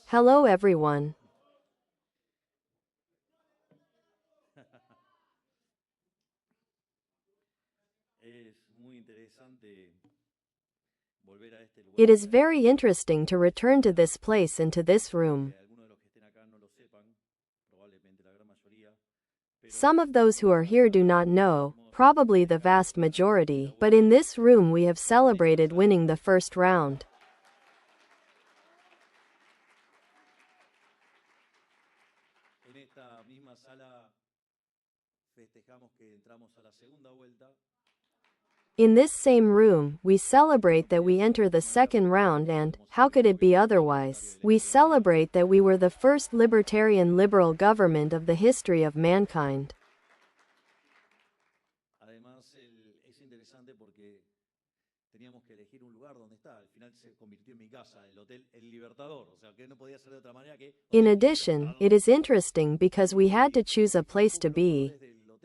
Hello everyone. It is very interesting to return to this place and to this room. Some of those who are here do not know, probably the vast majority, but in this room we have celebrated winning the first round. In this same room, we celebrate that we enter the second round and, how could it be otherwise? We celebrate that we were the first libertarian liberal government of the history of mankind. In addition, it is interesting because we had to choose a place to be.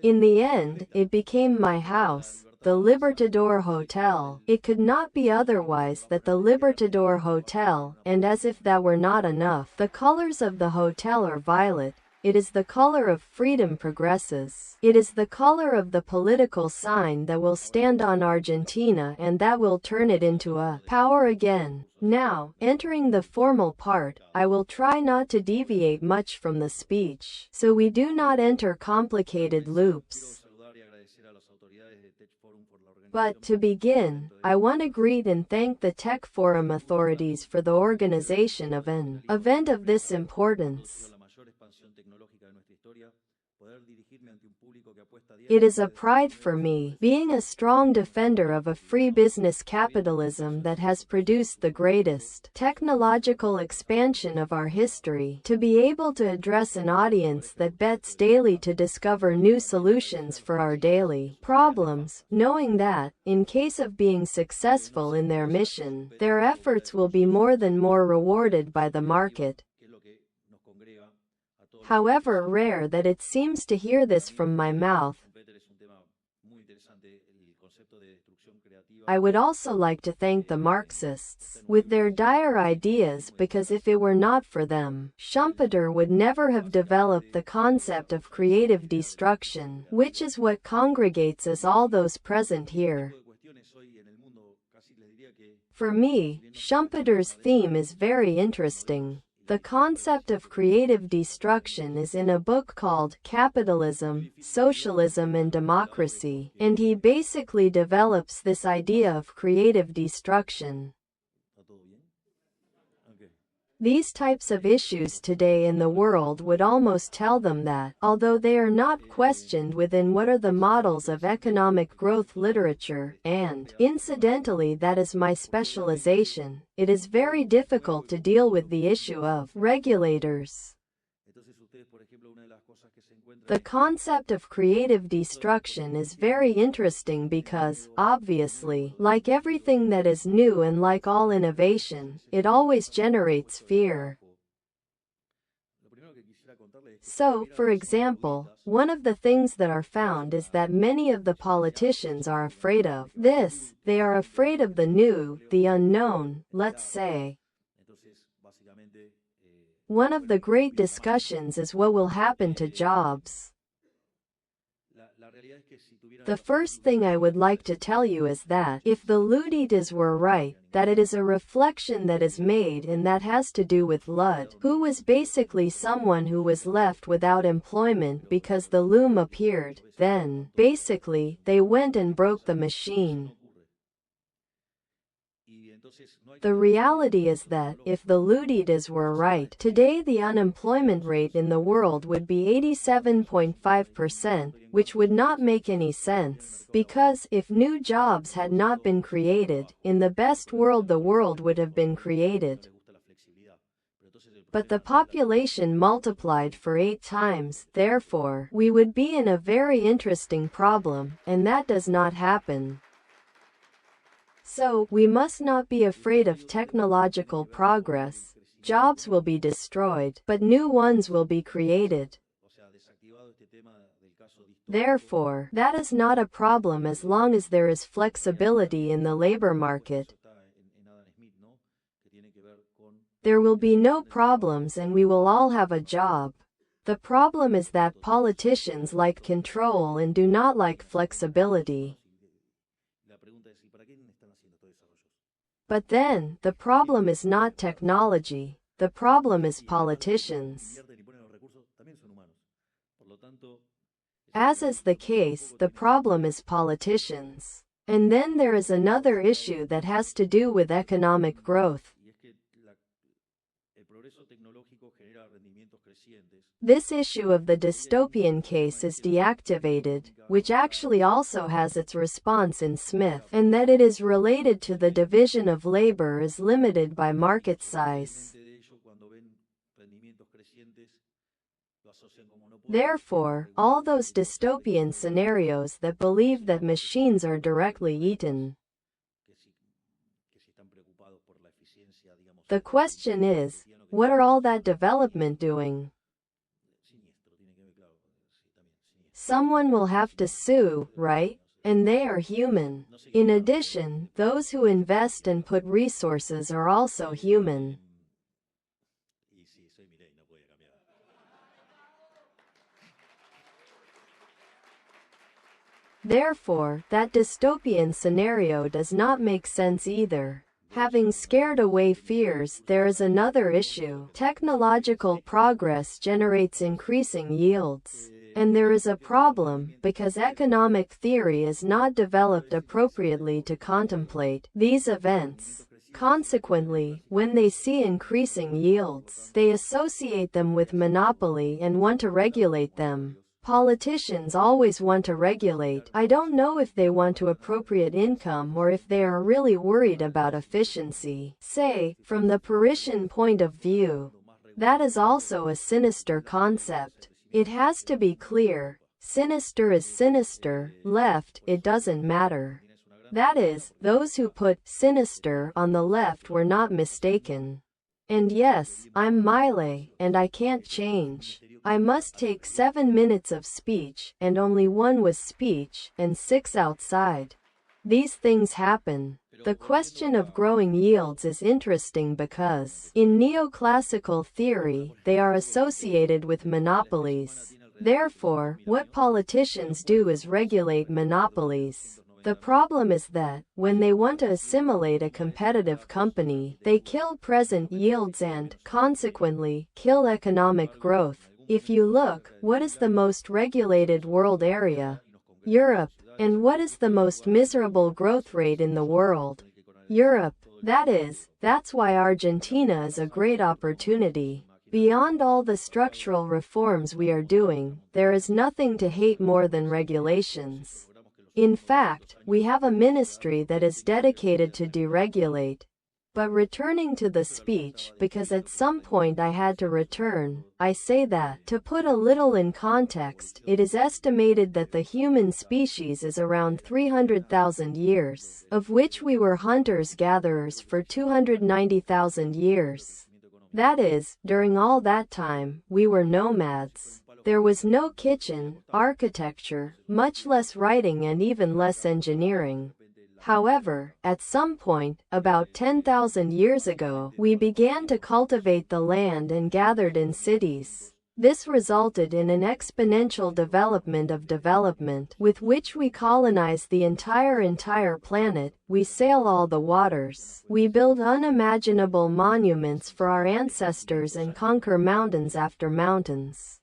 In the end, it became my house, the Libertador Hotel. It could not be otherwise that the Libertador Hotel, and as if that were not enough, the colors of the hotel are violet. It is the color of freedom progresses. It is the color of the political sign that will stand on Argentina and that will turn it into a power again. Now, entering the formal part, I will try not to deviate much from the speech, so we do not enter complicated loops. But to begin, I want to greet and thank the Tech Forum authorities for the organization of an event of this importance. It is a pride for me, being a strong defender of a free business capitalism that has produced the greatest technological expansion of our history, to be able to address an audience that bets daily to discover new solutions for our daily problems, knowing that, in case of being successful in their mission, their efforts will be more than more rewarded by the market. However rare that it seems to hear this from my mouth, I would also like to thank the Marxists, with their dire ideas, because if it were not for them, Schumpeter would never have developed the concept of creative destruction, which is what congregates us all those present here. For me, Schumpeter's theme is very interesting. The concept of creative destruction is in a book called Capitalism, Socialism and Democracy, and he basically develops this idea of creative destruction. These types of issues today in the world would almost tell them that, although they are not questioned within what are the models of economic growth literature, and, incidentally, that is my specialization, it is very difficult to deal with the issue of regulators. The concept of creative destruction is very interesting because, obviously, like everything that is new and like all innovation, it always generates fear. So, for example, one of the things that are found is that many of the politicians are afraid of this. They are afraid of the new, the unknown, let's say. One of the great discussions is what will happen to jobs. The first thing I would like to tell you is that, if the Luditas were right, that it is a reflection that is made and that has to do with Lud, who was basically someone who was left without employment because the loom appeared, then, basically, they went and broke the machine. The reality is that, if the Luditas were right, today the unemployment rate in the world would be 87.5%, which would not make any sense, because, if new jobs had not been created, in the best world the world would have been created. But the population multiplied for 8 times, therefore, we would be in a very interesting problem, and that does not happen. So, we must not be afraid of technological progress. Jobs will be destroyed, but new ones will be created. Therefore, that is not a problem as long as there is flexibility in the labor market. There will be no problems and we will all have a job. The problem is that politicians like control and do not like flexibility. But then, the problem is not technology. The problem is politicians. As is the case, the problem is politicians. And then there is another issue that has to do with economic growth. This issue of the dystopian case is deactivated, which actually also has its response in Smith, and that it is related to the division of labor is limited by market size. Therefore, all those dystopian scenarios that believe that machines are directly eaten. The question is, what are all that development doing? Someone will have to sue, right? And they are human. In addition, those who invest and put resources are also human. Therefore, that dystopian scenario does not make sense either. Having scared away fears, there is another issue. Technological progress generates increasing yields. And there is a problem, because economic theory is not developed appropriately to contemplate these events. Consequently, when they see increasing yields, they associate them with monopoly and want to regulate them. Politicians always want to regulate. I don't know if they want to appropriate income or if they are really worried about efficiency. Say, from the Parisian point of view. That is also a sinister concept. It has to be clear. Sinister is sinister, left, it doesn't matter. That is, those who put sinister on the left were not mistaken. And yes, I'm Miley, and I can't change. I must take 7 minutes of speech, and only 1 was speech, and 6 outside. These things happen. The question of growing yields is interesting because, in neoclassical theory, they are associated with monopolies. Therefore, what politicians do is regulate monopolies. The problem is that, when they want to assimilate a competitive company, they kill present yields and, consequently, kill economic growth. If you look, what is the most regulated world area? Europe. And what is the most miserable growth rate in the world? Europe. That's why Argentina is a great opportunity. Beyond all the structural reforms we are doing, there is nothing to hate more than regulations. In fact, we have a ministry that is dedicated to deregulate. But returning to the speech, because at some point I had to return, I say that, to put a little in context, it is estimated that the human species is around 300,000 years, of which we were hunters-gatherers for 290,000 years. That is, during all that time, we were nomads. There was no kitchen, architecture, much less writing and even less engineering. However, at some point, about 10,000 years ago, we began to cultivate the land and gathered in cities. This resulted in an exponential development of development, with which we colonize the entire planet, we sail all the waters, we build unimaginable monuments for our ancestors and conquer mountains after mountains.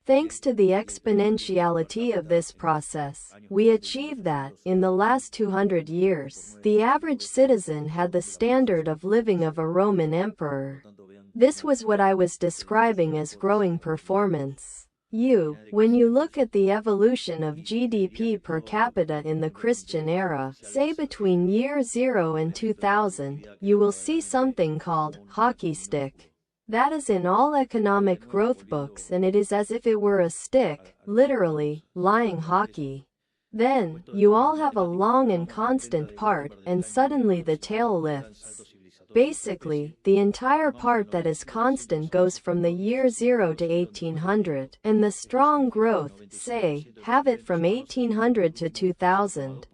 Thanks to the exponentiality of this process, we achieved that, in the last 200 years, the average citizen had the standard of living of a Roman emperor. This was what I was describing as growing performance. When you look at the evolution of GDP per capita in the Christian era, say between year 0 and 2000, you will see something called hockey stick. That is in all economic growth books, and it is as if it were a stick, literally, lying hockey. Then, you all have a long and constant part, and suddenly the tail lifts. Basically, the entire part that is constant goes from the year 0 to 1800, and the strong growth, say, have it from 1800 to 2000.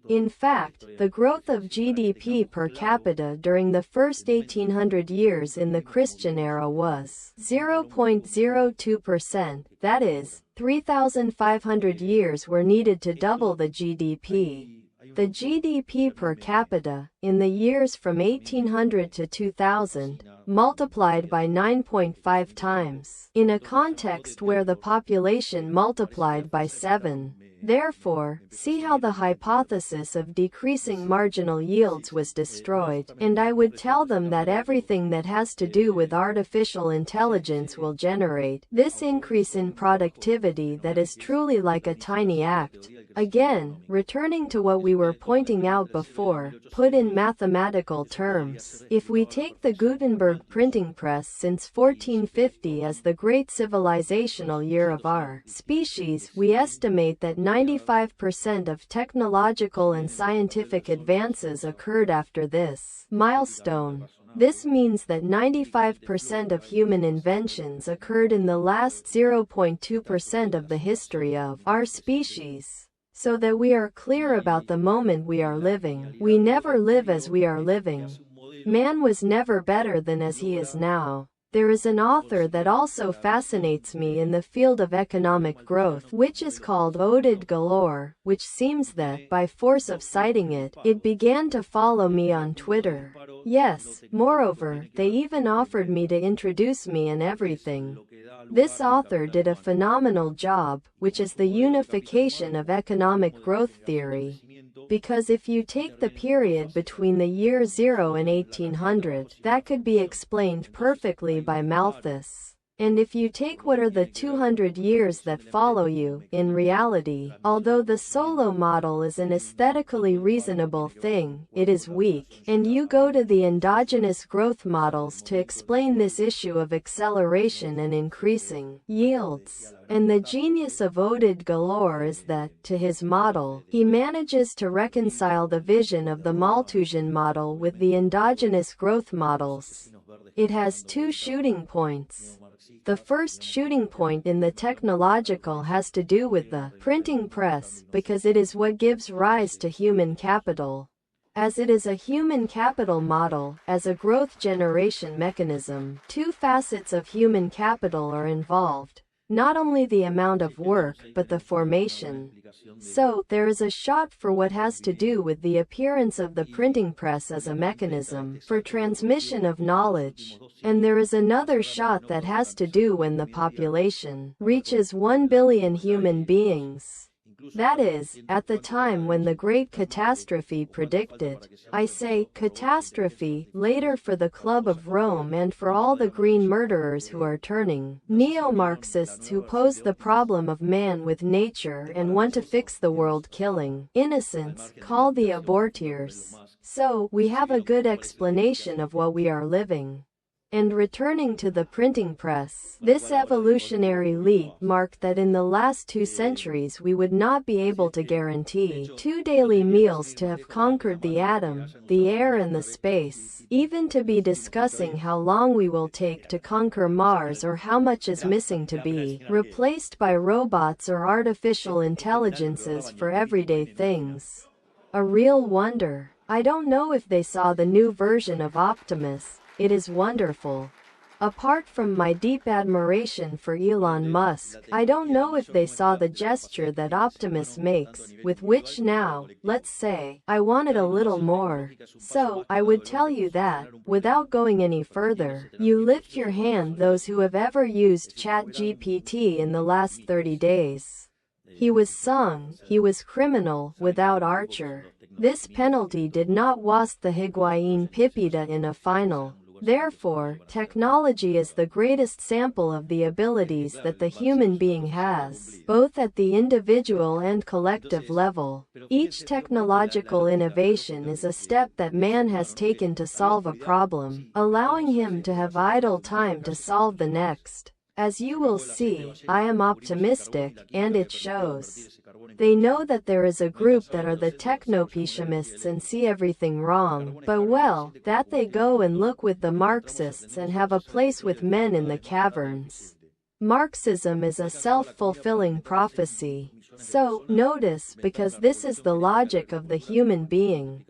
In fact, the growth of GDP per capita during the first 1800 years in the Christian era was 0.02%, that is, 3,500 years were needed to double the GDP. The GDP per capita, in the years from 1800 to 2000, multiplied by 9.5 times, in a context where the population multiplied by 7. Therefore, see how the hypothesis of decreasing marginal yields was destroyed, and I would tell them that everything that has to do with artificial intelligence will generate this increase in productivity that is truly like a tiny act. Again, returning to what we were pointing out before, put in mathematical terms, if we take the Gutenberg printing press since 1450 as the great civilizational year of our species, we estimate that 95% of technological and scientific advances occurred after this milestone. This means that 95% of human inventions occurred in the last 0.2% of the history of our species. So that we are clear about the moment we are living. We never live as we are living. Man was never better than as he is now. There is an author that also fascinates me in the field of economic growth, which is called Oded Galore, which seems that, by force of citing it, it began to follow me on Twitter. Yes, moreover, they even offered me to introduce me and everything. This author did a phenomenal job, which is the unification of economic growth theory. Because if you take the period between the year 0 and 1800, that could be explained perfectly by Malthus. And if you take what are the 200 years that follow you, in reality, although the solo model is an aesthetically reasonable thing, it is weak, and you go to the endogenous growth models to explain this issue of acceleration and increasing yields. And the genius of Oded Galore is that, to his model, he manages to reconcile the vision of the Malthusian model with the endogenous growth models. It has two shooting points. The first shooting point in the technological has to do with the printing press, because it is what gives rise to human capital. As it is a human capital model, as a growth generation mechanism, two facets of human capital are involved. Not only the amount of work, but the formation. So, there is a shot for what has to do with the appearance of the printing press as a mechanism for transmission of knowledge. And there is another shot that has to do when the population reaches 1 billion human beings. That is, at the time when the Great Catastrophe predicted. I say catastrophe later for the Club of Rome and for all the green murderers who are turning neo-Marxists who pose the problem of man with nature and want to fix the world killing innocents, call the abortiers. So, we have a good explanation of what we are living. And returning to the printing press, this evolutionary leap marked that in the last 2 centuries we would not be able to guarantee 2 daily meals to have conquered the atom, the air and the space, even to be discussing how long we will take to conquer Mars or how much is missing to be replaced by robots or artificial intelligences for everyday things. A real wonder. I don't know if they saw the new version of Optimus. It is wonderful. Apart from my deep admiration for Elon Musk, I don't know if they saw the gesture that Optimus makes, with which now, let's say, I wanted a little more. So, I would tell you that, without going any further, you lift your hand those who have ever used ChatGPT in the last 30 days. He was sung, he was criminal, without Archer. This penalty did not wash the Higuain Pipita in a final. Therefore, technology is the greatest sample of the abilities that the human being has, both at the individual and collective level. Each technological innovation is a step that man has taken to solve a problem, allowing him to have idle time to solve the next. As you will see, I am optimistic, and it shows. They know that there is a group that are the techno-pessimists and see everything wrong, but well, that they go and look with the Marxists and have a place with men in the caverns. Marxism is a self-fulfilling prophecy. So, notice, because this is the logic of the human being.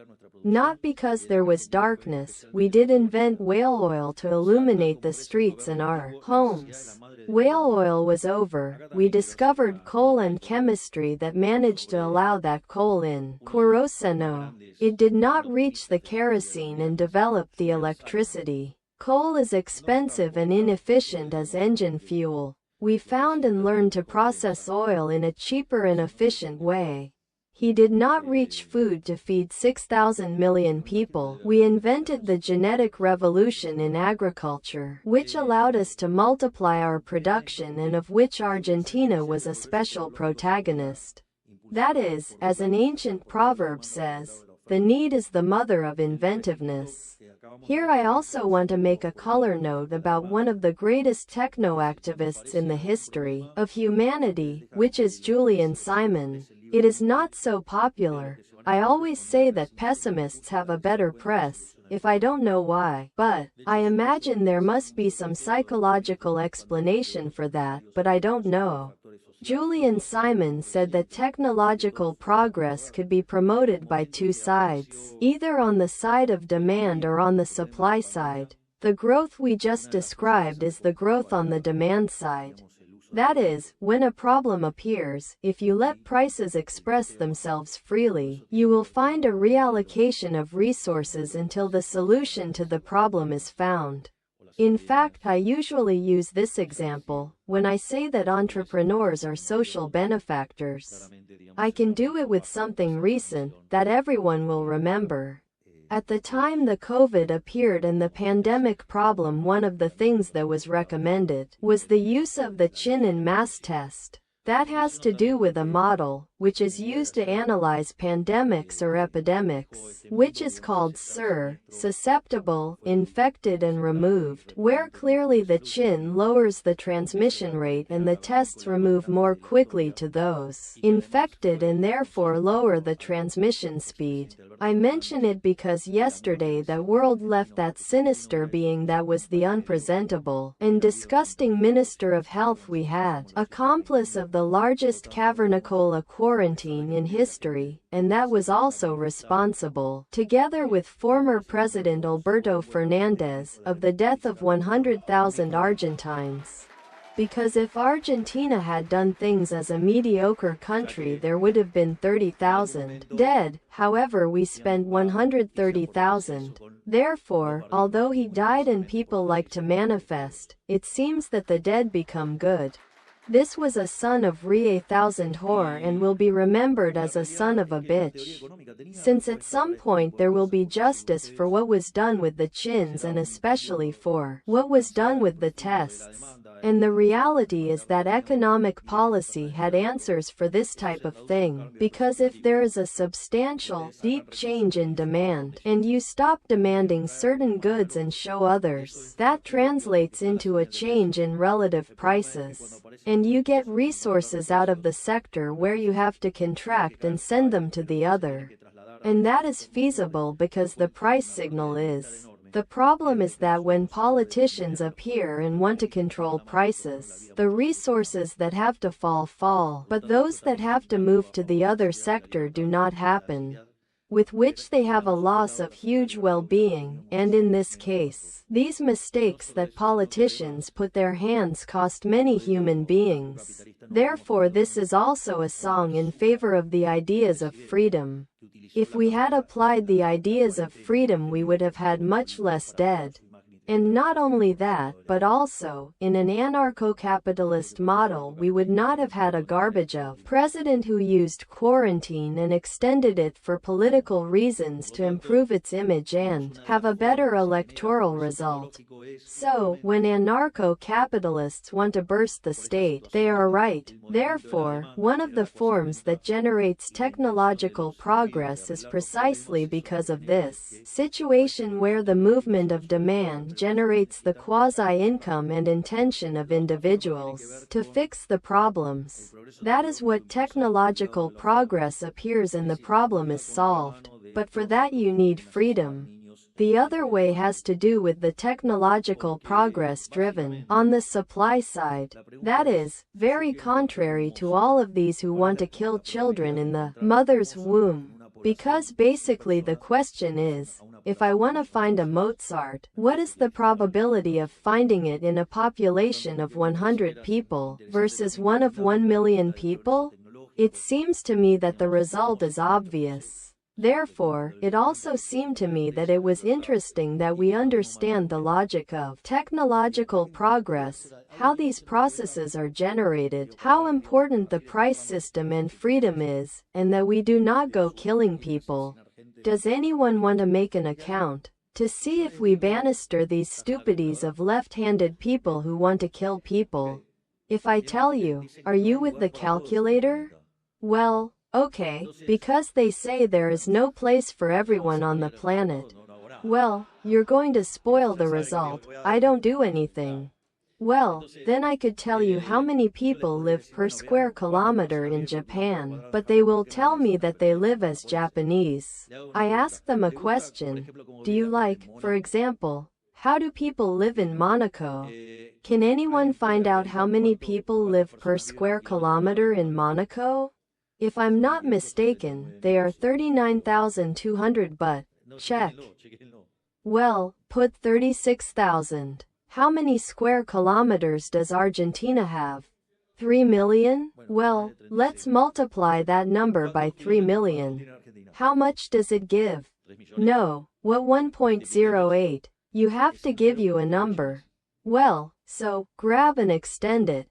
Not because there was darkness, we did invent whale oil to illuminate the streets in our homes. Whale oil was over, we discovered coal and chemistry that managed to allow that coal in queroseno. It did not reach the kerosene and develop the electricity. Coal is expensive and inefficient as engine fuel. We found and learned to process oil in a cheaper and efficient way. He did not reach food to feed 6,000 million people. We invented the genetic revolution in agriculture, which allowed us to multiply our production and of which Argentina was a special protagonist. That is, as an ancient proverb says, the need is the mother of inventiveness. Here I also want to make a color note about one of the greatest techno-activists in the history of humanity, which is Julian Simon. It is not so popular. I always say that pessimists have a better press, if I don't know why, but I imagine there must be some psychological explanation for that, but I don't know. Julian Simon said that technological progress could be promoted by two sides, either on the side of demand or on the supply side. The growth we just described is the growth on the demand side. That is, when a problem appears, if you let prices express themselves freely, you will find a reallocation of resources until the solution to the problem is found. In fact, I usually use this example when I say that entrepreneurs are social benefactors. I can do it with something recent that everyone will remember. At the time the COVID appeared and the pandemic problem, one of the things that was recommended was the use of the chin and mass test. That has to do with a model, which is used to analyze pandemics or epidemics, which is called SIR, susceptible, infected and removed, where clearly the chin lowers the transmission rate and the tests remove more quickly to those infected and therefore lower the transmission speed. I mention it because yesterday the world left that sinister being that was the unpresentable and disgusting Minister of Health we had, accomplice of the largest cavernicola quarantine in history, and that was also responsible, together with former President Alberto Fernandez, of the death of 100,000 Argentines. Because if Argentina had done things as a mediocre country, there would have been 30,000 dead. However, we spent 130,000. Therefore, although he died and people like to manifest, it seems that the dead become good. This was a son of Rie thousand whore and will be remembered as a son of a bitch. Since at some point there will be justice for what was done with the chins and especially for what was done with the tests. And the reality is that economic policy had answers for this type of thing, because if there is a substantial, deep change in demand, and you stop demanding certain goods and show others, that translates into a change in relative prices. And you get resources out of the sector where you have to contract and send them to the other. And that is feasible because the price signal is. The problem is that when politicians appear and want to control prices, the resources that have to fall, but those that have to move to the other sector do not happen, with which they have a loss of huge well-being, and in this case, these mistakes that politicians put their hands cost many human beings. Therefore, this is also a song in favor of the ideas of freedom. If we had applied the ideas of freedom, we would have had much less dead. And not only that, but also, in an anarcho-capitalist model, we would not have had a garbage of president who used quarantine and extended it for political reasons to improve its image and have a better electoral result. So, when anarcho-capitalists want to burst the state, they are right. Therefore, one of the forms that generates technological progress is precisely because of this situation where the movement of demand generates the quasi-income and intention of individuals to fix the problems. That is what technological progress appears and the problem is solved. But for that you need freedom. The other way has to do with the technological progress driven on the supply side. That is, very contrary to all of these who want to kill children in the mother's womb. Because basically the question is, if I want to find a Mozart, what is the probability of finding it in a population of 100 people versus one of 1 million people? It seems to me that the result is obvious. Therefore, it also seemed to me that it was interesting that we understand the logic of technological progress, how these processes are generated, how important the price system and freedom is, and that we do not go killing people. Does anyone want to make an account to see if we banister these stupidities of left-handed people who want to kill people? If I tell you, are you with the calculator? Well, okay, because they say there is no place for everyone on the planet. Well, you're going to spoil the result. I don't do anything. Well, then I could tell you how many people live per square kilometer in Japan, but they will tell me that they live as Japanese. I ask them a question. Do you like, for example, how do people live in Monaco? Can anyone find out how many people live per square kilometer in Monaco? If I'm not mistaken, they are 39,200, but check. Well, put 36,000. How many square kilometers does Argentina have? 3 million? Well, let's multiply that number by 3 million. How much does it give? No, what 1.08? You have to give you a number. Well, so, grab and extend it.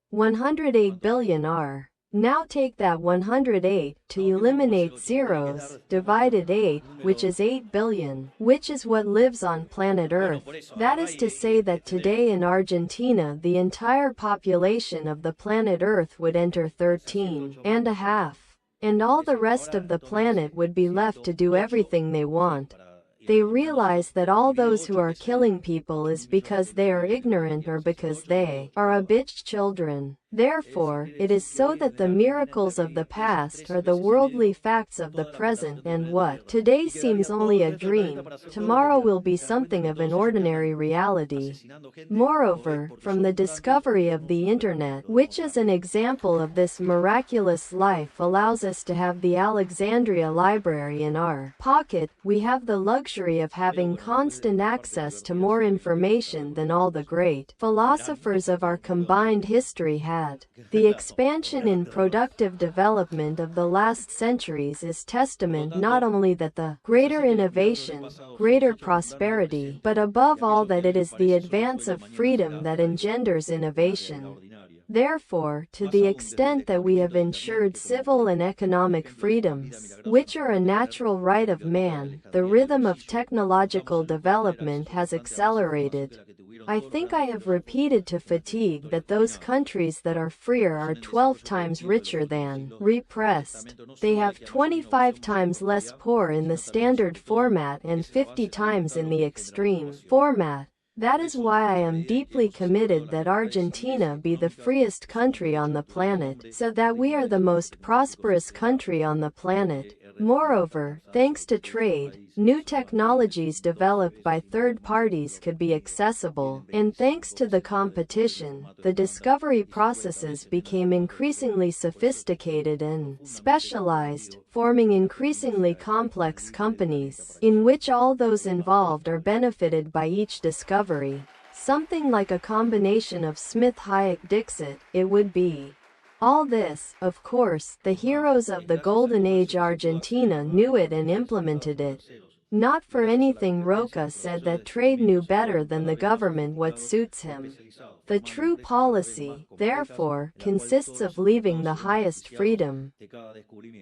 108 billion are. Now take that 108 to eliminate zeros, divided 8, which is 8 billion, which is what lives on planet Earth. That is to say that today in Argentina the entire population of the planet Earth would enter 13.5, and all the rest of the planet would be left to do everything they want. They realize that all those who are killing people is because they are ignorant or because they are a bitch children. Therefore, it is so that the miracles of the past are the worldly facts of the present, and what today seems only a dream, tomorrow will be something of an ordinary reality. Moreover, from the discovery of the Internet, which is an example of this miraculous life, allows us to have the Alexandria Library in our pocket, we have the luxury of having constant access to more information than all the great philosophers of our combined history had. The expansion in productive development of the last centuries is testament not only that the greater innovation, greater prosperity, but above all that it is the advance of freedom that engenders innovation. Therefore, to the extent that we have ensured civil and economic freedoms, which are a natural right of man, the rhythm of technological development has accelerated. I think I have repeated to fatigue that those countries that are freer are 12 times richer than repressed. They have 25 times less poor in the standard format and 50 times in the extreme format. That is why I am deeply committed that Argentina be the freest country on the planet, so that we are the most prosperous country on the planet. Moreover, thanks to trade, new technologies developed by third parties could be accessible, and thanks to the competition, the discovery processes became increasingly sophisticated and specialized, forming increasingly complex companies, in which all those involved are benefited by each discovery. Something like a combination of Smith-Hayek-Dixit, it would be. All this, of course, the heroes of the Golden Age Argentina knew it and implemented it. Not for anything Roca said that trade knew better than the government what suits him. The true policy, therefore, consists of leaving the highest freedom.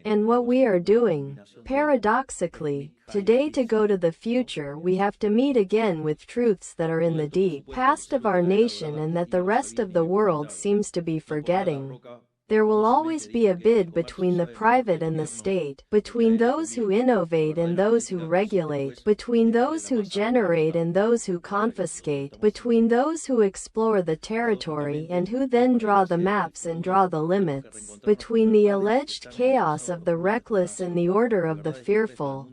And what we are doing, paradoxically, today to go to the future we have to meet again with truths that are in the deep past of our nation and that the rest of the world seems to be forgetting. There will always be a bid between the private and the state, between those who innovate and those who regulate, between those who generate and those who confiscate, between those who explore the territory and who then draw the maps and draw the limits, between the alleged chaos of the reckless and the order of the fearful.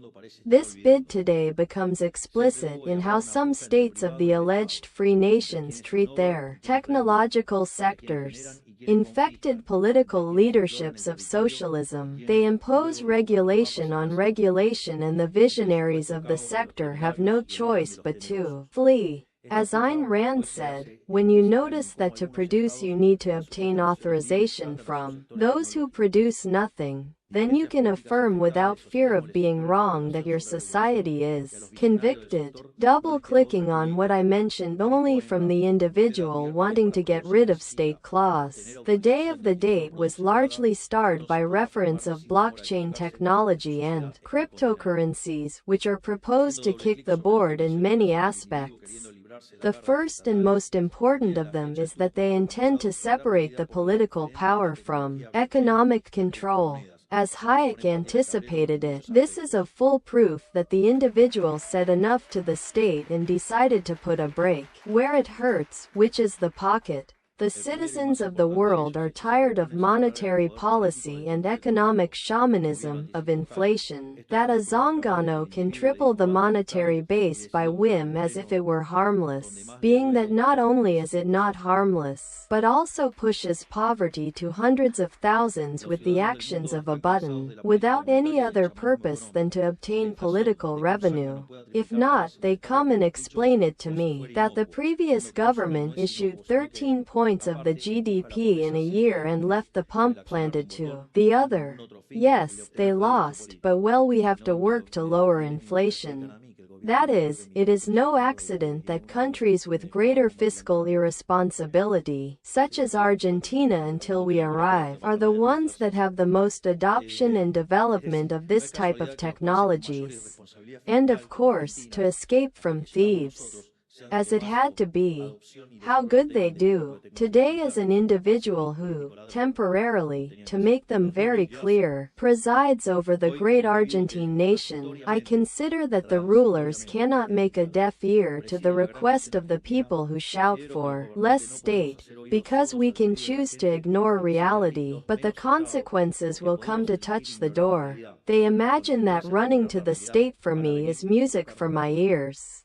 This bid today becomes explicit in how some states of the alleged free nations treat their technological sectors. Infected political leaderships of socialism, they impose regulation on regulation, and the visionaries of the sector have no choice but to flee. As Ayn Rand said, when you notice that to produce you need to obtain authorization from those who produce nothing, then you can affirm without fear of being wrong that your society is convicted. Double-clicking on what I mentioned only from the individual wanting to get rid of state clause. The day of the date was largely starred by reference of blockchain technology and cryptocurrencies, which are proposed to kick the board in many aspects. The first and most important of them is that they intend to separate the political power from economic control. As Hayek anticipated it, this is a full proof that the individual said enough to the state and decided to put a brake where it hurts, which is the pocket. The citizens of the world are tired of monetary policy and economic shamanism, of inflation, that a Zongano can triple the monetary base by whim as if it were harmless, being that not only is it not harmless, but also pushes poverty to hundreds of thousands with the actions of a button, without any other purpose than to obtain political revenue. If not, they come and explain it to me, that the previous government issued 13 points of the GDP in a year and left the pump planted to the other. Yes, they lost, but well, we have to work to lower inflation. That is, it is no accident that countries with greater fiscal irresponsibility, such as Argentina until we arrive, are the ones that have the most adoption and development of this type of technologies. And of course, to escape from thieves. As it had to be. How good they do. Today, as an individual who, temporarily, to make them very clear, presides over the great Argentine nation, I consider that the rulers cannot make a deaf ear to the request of the people who shout for less state, because we can choose to ignore reality, but the consequences will come to touch the door. They imagine that running to the state for me is music for my ears.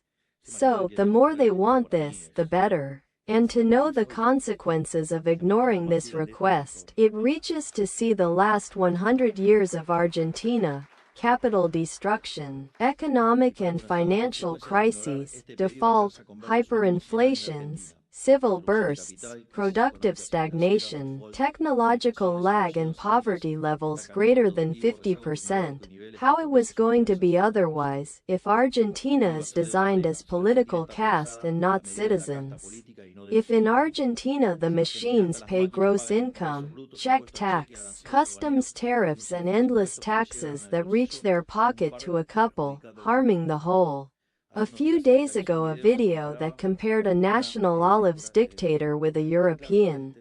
So, the more they want this, the better. And to know the consequences of ignoring this request, it reaches to see the last 100 years of Argentina: capital destruction, economic and financial crises, default, hyperinflations, civil bursts, productive stagnation, technological lag, and poverty levels greater than 50%. How it was going to be otherwise, if Argentina is designed as political caste and not citizens? If in Argentina the machines pay gross income, check tax, customs tariffs, and endless taxes that reach their pocket to a couple, harming the whole. A few days ago, a video that compared a national olives dictator with a European.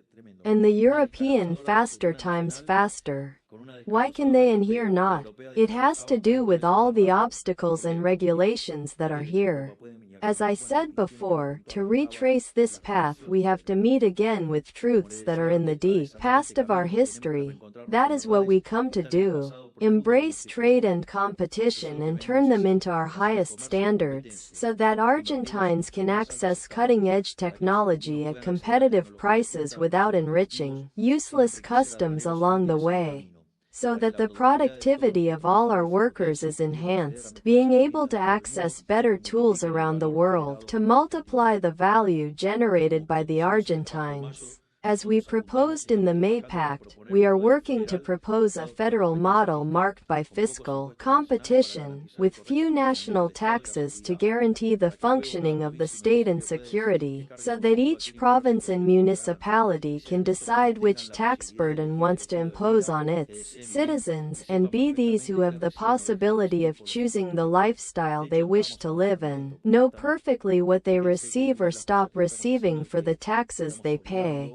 And the European faster times faster. Why can they and here not? It has to do with all the obstacles and regulations that are here. As I said before, to retrace this path we have to meet again with truths that are in the deep past of our history. That is what we come to do. Embrace trade and competition and turn them into our highest standards, so that Argentines can access cutting-edge technology at competitive prices without enriching useless customs along the way. So that the productivity of all our workers is enhanced, being able to access better tools around the world to multiply the value generated by the Argentines. As we proposed in the May Pact, we are working to propose a federal model marked by fiscal competition, with few national taxes to guarantee the functioning of the state and security, so that each province and municipality can decide which tax burden wants to impose on its citizens, and be these who have the possibility of choosing the lifestyle they wish to live and know perfectly what they receive or stop receiving for the taxes they pay.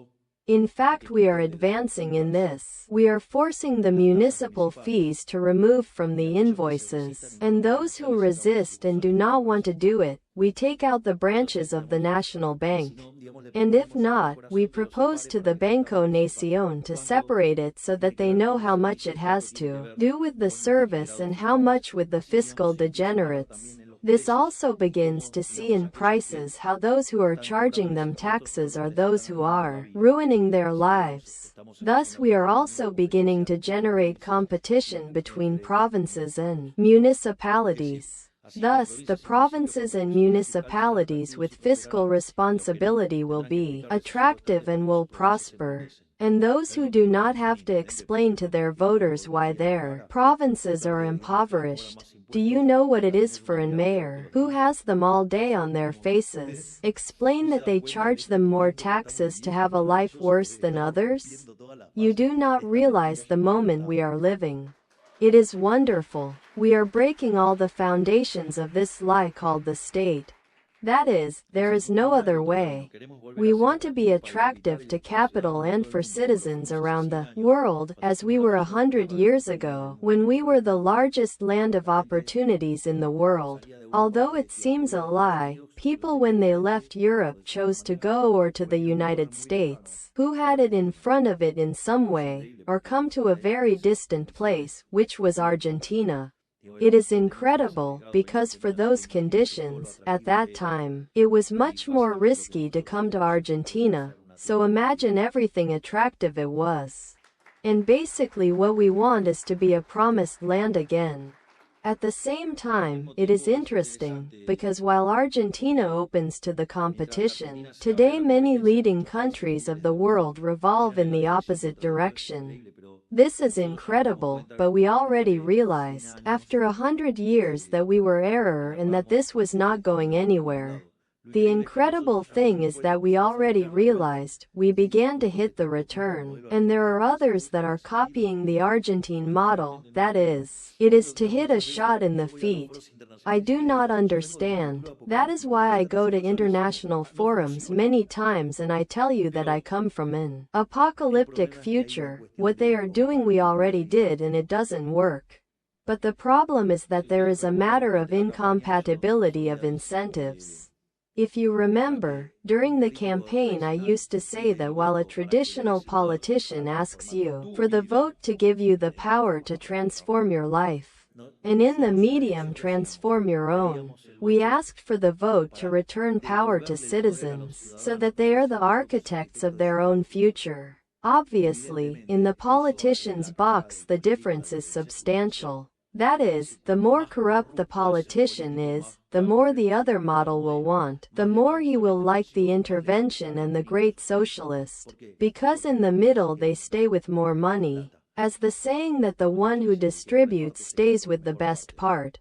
In fact, we are advancing in this. We are forcing the municipal fees to remove from the invoices, and those who resist and do not want to do it, we take out the branches of the National Bank. And if not, we propose to the Banco Nación to separate it so that they know how much it has to do with the service and how much with the fiscal degenerates. This also begins to see in prices how those who are charging them taxes are those who are ruining their lives. Thus we are also beginning to generate competition between provinces and municipalities. Thus, the provinces and municipalities with fiscal responsibility will be attractive and will prosper. And those who do not have to explain to their voters why their provinces are impoverished. Do you know what it is for a mayor who has them all day on their faces? Explain that they charge them more taxes to have a life worse than others? You do not realize the moment we are living. It is wonderful. We are breaking all the foundations of this lie called the state. That is, there is no other way. We want to be attractive to capital and for citizens around the world, as we were 100 years ago, when we were the largest land of opportunities in the world. Although it seems a lie, people when they left Europe chose to go or to the United States, who had it in front of it in some way, or come to a very distant place, which was Argentina. It is incredible, because for those conditions, at that time, it was much more risky to come to Argentina, so imagine everything attractive it was. And basically what we want is to be a promised land again. At the same time, it is interesting, because while Argentina opens to the competition, today many leading countries of the world revolve in the opposite direction. This is incredible, but we already realized, after 100 years, that we were error and that this was not going anywhere. The incredible thing is that we already realized, we began to hit the return, and there are others that are copying the Argentine model, that is, it is to hit a shot in the feet. I do not understand. That is why I go to international forums many times and I tell you that I come from an apocalyptic future. What they are doing we already did and it doesn't work. But the problem is that there is a matter of incompatibility of incentives. If you remember, during the campaign I used to say that while a traditional politician asks you for the vote to give you the power to transform your life, and in the medium transform your own, we asked for the vote to return power to citizens, so that they are the architects of their own future. Obviously, in the politician's box the difference is substantial. That is, the more corrupt the politician is, the more the other model will want, the more he will like the intervention and the great socialist, because in the middle they stay with more money. As the saying that the one who distributes stays with the best part.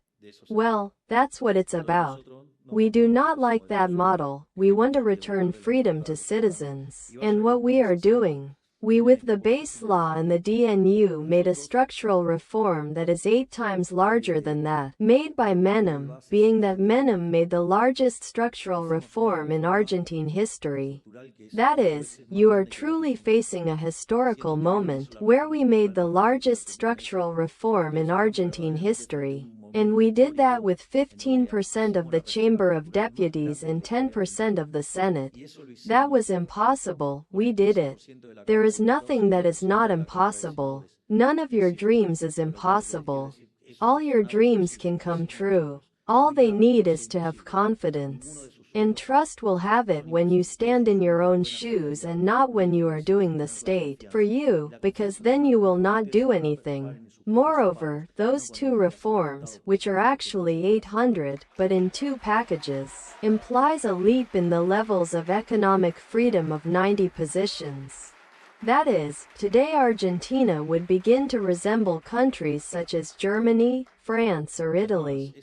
Well, that's what it's about. We do not like that model. We want to return freedom to citizens. And what we are doing, we with the base law and the DNU made a structural reform that is 8 times larger than that made by Menem, being that Menem made the largest structural reform in Argentine history. That is, you are truly facing a historical moment where we made the largest structural reform in Argentine history. And we did that with 15% of the Chamber of Deputies and 10% of the Senate. That was impossible, we did it. There is nothing that is not impossible. None of your dreams is impossible. All your dreams can come true. All they need is to have confidence. And trust will have it when you stand in your own shoes and not when you are doing the state for you, because then you will not do anything. Moreover, those 2 reforms, which are actually 800, but in 2 packages, implies a leap in the levels of economic freedom of 90 positions. That is, today Argentina would begin to resemble countries such as Germany, France or Italy.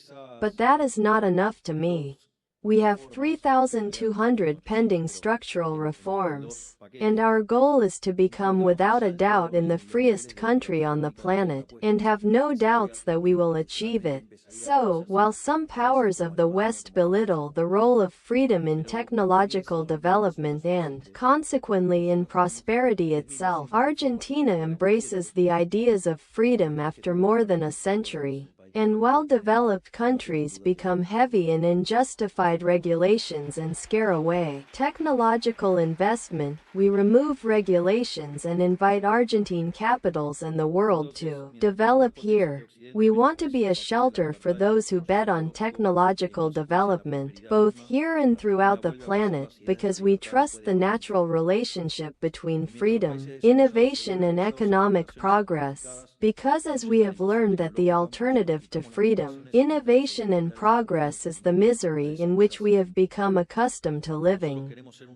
But that is not enough to me. We have 3,200 pending structural reforms. And our goal is to become without a doubt in the freest country on the planet, and have no doubts that we will achieve it. So, while some powers of the West belittle the role of freedom in technological development and, consequently, in prosperity itself, Argentina embraces the ideas of freedom after more than a century. And while developed countries become heavy in unjustified regulations and scare away technological investment, we remove regulations and invite Argentine capitals and the world to develop here. We want to be a shelter for those who bet on technological development, both here and throughout the planet, because we trust the natural relationship between freedom, innovation and economic progress. Because as we have learned that the alternative to freedom, innovation and progress is the misery in which we have become accustomed to living.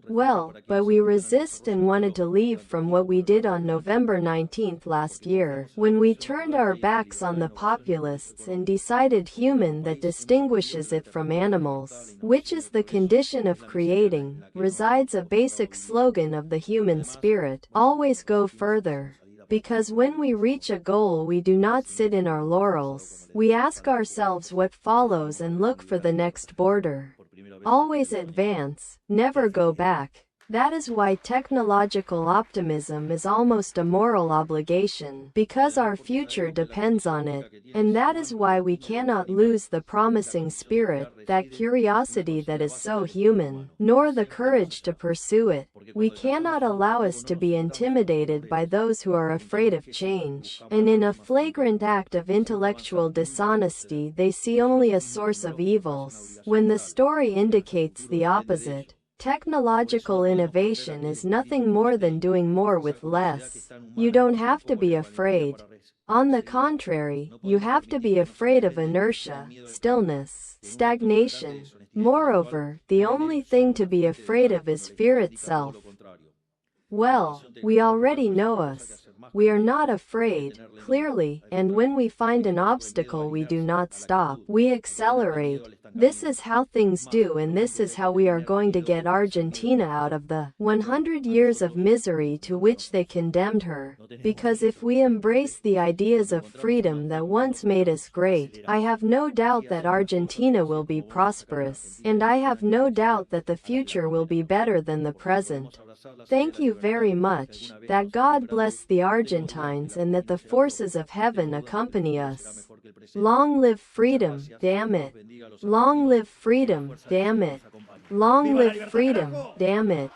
Well, but we resist and wanted to leave from what we did on November 19 last year, when we turned our backs on the populists and decided human that distinguishes it from animals, which is the condition of creating, resides a basic slogan of the human spirit: always go further. Because when we reach a goal, we do not sit in our laurels. We ask ourselves what follows and look for the next border. Always advance, never go back. That is why technological optimism is almost a moral obligation, because our future depends on it. And that is why we cannot lose the promising spirit, that curiosity that is so human, nor the courage to pursue it. We cannot allow us to be intimidated by those who are afraid of change, and in a flagrant act of intellectual dishonesty they see only a source of evils, when the story indicates the opposite. Technological innovation is nothing more than doing more with less. You don't have to be afraid. On the contrary, you have to be afraid of inertia, stillness, stagnation. Moreover, the only thing to be afraid of is fear itself. Well, we already know us. We are not afraid, clearly, and when we find an obstacle we do not stop, we accelerate. This is how things do, and this is how we are going to get Argentina out of the 100 years of misery to which they condemned her. Because if we embrace the ideas of freedom that once made us great, I have no doubt that Argentina will be prosperous, and I have no doubt that the future will be better than the present. Thank you very much. That God bless the Argentines and that the forces of heaven accompany us. Long live freedom, damn it. Long live freedom, damn it. Long live freedom, damn it.